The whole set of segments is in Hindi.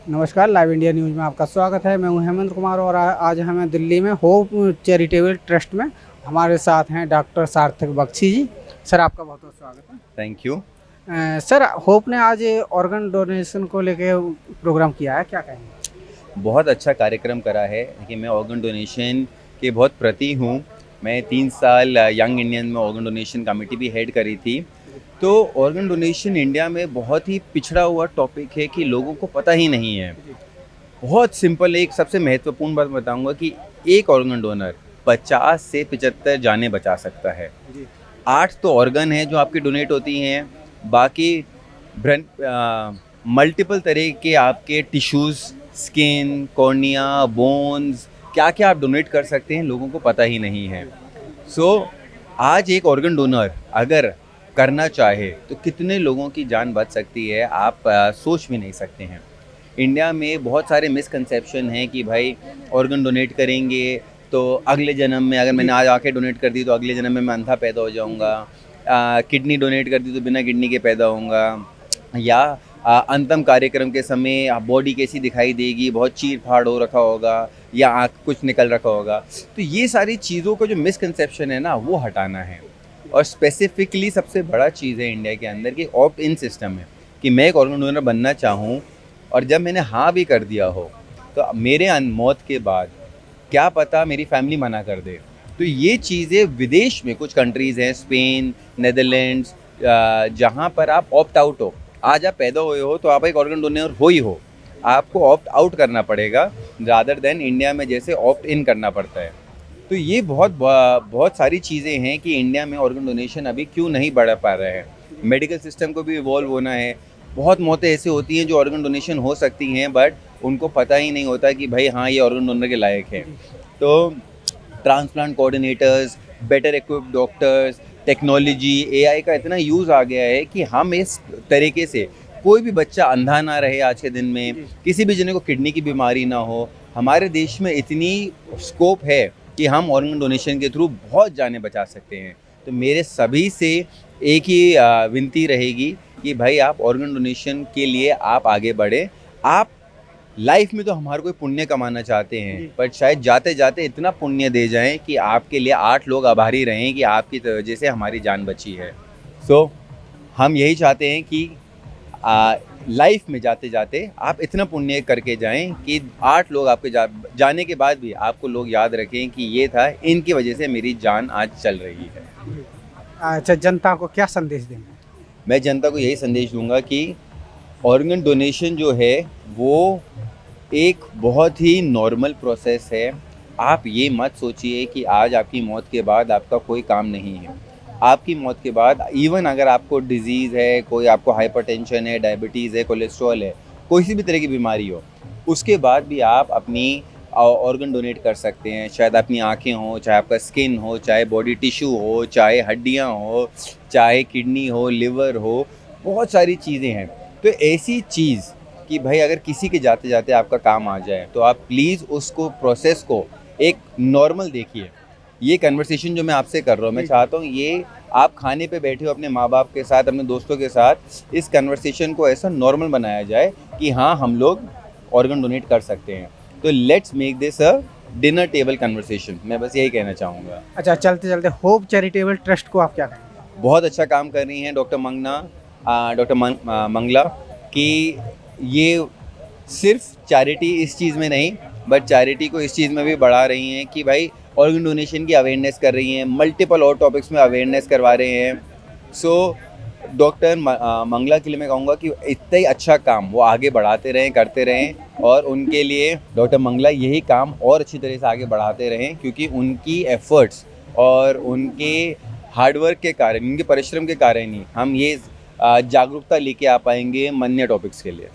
नमस्कार, लाइव इंडिया न्यूज़ में आपका स्वागत है। मैं हूं हेमंत कुमार और आज हमें दिल्ली में होप चैरिटेबल ट्रस्ट में हमारे साथ हैं डॉक्टर सार्थक बख्शी जी। सर, आपका बहुत बहुत स्वागत है। Thank you. सर, होप ने आज ऑर्गन डोनेशन को लेके प्रोग्राम किया है, क्या कहेंगे? बहुत अच्छा कार्यक्रम करा है कि मैं ऑर्गन डोनेशन के बहुत प्रति हूँ। मैं 3 साल यंग इंडियन में ऑर्गन डोनेशन कमेटी भी हेड करी थी। तो ऑर्गन डोनेशन इंडिया में बहुत ही पिछड़ा हुआ टॉपिक है कि लोगों को पता ही नहीं है। बहुत सिंपल एक सबसे महत्वपूर्ण बात बताऊंगा कि एक ऑर्गन डोनर 50 से 75 जानें बचा सकता है। 8 तो ऑर्गन हैं जो आपकी डोनेट होती हैं, बाकी मल्टीपल तरह के आपके टिश्यूज़, स्किन, कॉर्निया, बोन्स, क्या क्या आप डोनेट कर सकते हैं लोगों को पता ही नहीं है। आज एक ऑर्गन डोनर अगर करना चाहे तो कितने लोगों की जान बच सकती है आप सोच भी नहीं सकते हैं। इंडिया में बहुत सारे मिसकंसेप्शन हैं कि भाई ऑर्गन डोनेट करेंगे तो अगले जन्म में, अगर मैंने आज आंखें डोनेट कर दी तो अगले जन्म में मैं अंधा पैदा हो जाऊंगा, किडनी डोनेट कर दी तो बिना किडनी के पैदा होऊंगा, या अंतिम कार्यक्रम के समय बॉडी कैसी दिखाई देगी, बहुत चीर फाड़ हो रखा होगा या आँख कुछ निकल रखा होगा। तो ये सारी चीज़ों का जो मिसकंसेप्शन है ना, वो हटाना है। और स्पेसिफिकली सबसे बड़ा चीज़ है इंडिया के अंदर कि ऑप्ट इन सिस्टम है कि मैं एक ऑर्गन डोनर बनना चाहूँ और जब मैंने हाँ भी कर दिया हो तो मेरे मौत के बाद क्या पता मेरी फैमिली मना कर दे। तो ये चीज़ें विदेश में कुछ कंट्रीज़ हैं, स्पेन, नेदरलैंड्स, जहाँ पर आप ऑप्ट आउट हो। आज आप पैदा हुए हो तो आप एक ऑर्गन डोनर हो ही हो, आपको ऑप्ट आउट करना पड़ेगा रादर देन इंडिया में जैसे ऑप्ट इन करना पड़ता है। तो ये बहुत सारी चीज़ें हैं कि इंडिया में ऑर्गन डोनेशन अभी क्यों नहीं बढ़ पा रहा है। मेडिकल सिस्टम को भी इवॉल्व होना है। बहुत मौतें ऐसी होती हैं जो ऑर्गन डोनेशन हो सकती हैं बट उनको पता ही नहीं होता कि भाई हाँ, ये ऑर्गन डोनर के लायक है। तो transplant coordinators, better equipped doctors, technology, AI का इतना यूज़ आ गया है कि हम इस तरीके से कोई भी बच्चा अंधा ना रहे आज के दिन में, किसी भी जने को किडनी की बीमारी ना हो। हमारे देश में इतनी स्कोप है कि हम ऑर्गन डोनेशन के थ्रू बहुत जानें बचा सकते हैं। तो मेरे सभी से एक ही विनती रहेगी कि भाई आप ऑर्गन डोनेशन के लिए आप आगे बढ़े। आप लाइफ में तो हमारे कोई पुण्य कमाना चाहते हैं पर शायद जाते जाते इतना पुण्य दे जाएं कि आपके लिए 8 लोग आभारी रहें कि आपकी वजह से हमारी जान बची है। हम यही चाहते हैं कि लाइफ में जाते जाते आप इतना पुण्य करके जाएं कि 8 लोग आपके जाने के बाद भी आपको लोग याद रखें कि ये था, इनकी वजह से मेरी जान आज चल रही है। अच्छा, जनता को क्या संदेश देंगे? मैं जनता को यही संदेश दूंगा कि ऑर्गन डोनेशन जो है वो एक बहुत ही नॉर्मल प्रोसेस है। आप ये मत सोचिए कि आज आपकी मौत के बाद आपका कोई काम नहीं है। आपकी मौत के बाद इवन अगर आपको डिज़ीज़ है, कोई आपको हाइपरटेंशन है, डायबिटीज़ है, कोलेस्ट्रॉल है, कोई सी भी तरह की बीमारी हो, उसके बाद भी आप अपनी ऑर्गन डोनेट कर सकते हैं। शायद अपनी आँखें हों, चाहे आपका स्किन हो, चाहे बॉडी टिश्यू हो, चाहे हड्डियाँ हो, चाहे किडनी हो, लिवर हो, बहुत सारी चीज़ें हैं। तो ऐसी चीज़ कि भाई अगर किसी के जाते जाते आपका काम आ जाए तो आप प्लीज़ उसको प्रोसेस को एक नॉर्मल देखिए। ये कन्वर्सेशन जो मैं आपसे कर रहा हूँ, मैं चाहता हूँ ये आप खाने पे बैठे हो अपने माँ बाप के साथ, अपने दोस्तों के साथ, इस कन्वर्सेशन को ऐसा नॉर्मल बनाया जाए कि हाँ, हम लोग ऑर्गन डोनेट कर सकते हैं। तो let's make this a dinner table conversation. मैं बस यही कहना चाहूँगा। अच्छा, चलते चलते होप चैरिटेबल ट्रस्ट को आप क्या कहेंगे? बहुत अच्छा काम कर रही हैं डॉक्टर मंगला कि ये सिर्फ चैरिटी इस चीज़ में नहीं बट चैरिटी को इस चीज़ में भी बढ़ा रही हैं कि भाई ऑर्गन डोनेशन की अवेयरनेस कर रही हैं, मल्टीपल और टॉपिक्स में अवेयरनेस करवा रहे हैं। डॉक्टर मंगला के लिए मैं कहूँगा कि इतना ही अच्छा काम वो आगे बढ़ाते रहें, करते रहें और उनके लिए डॉक्टर मंगला यही काम और अच्छी तरह से आगे बढ़ाते रहें क्योंकि उनकी एफर्ट्स और उनके हार्डवर्क के कारण, उनके परिश्रम के कारण ही हम ये जागरूकता लेके आ पाएंगे अन्य टॉपिक्स के लिए।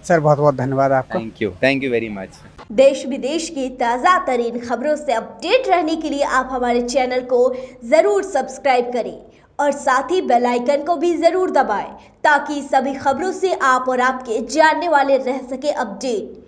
सर, बहुत बहुत धन्यवाद आपका। Thank you very much. देश विदेश की ताज़ा तरीन खबरों से अपडेट रहने के लिए आप हमारे चैनल को ज़रूर सब्सक्राइब करें और साथ ही बेल आइकन को भी ज़रूर दबाएं ताकि सभी खबरों से आप और आपके जानने वाले रह सके अपडेट।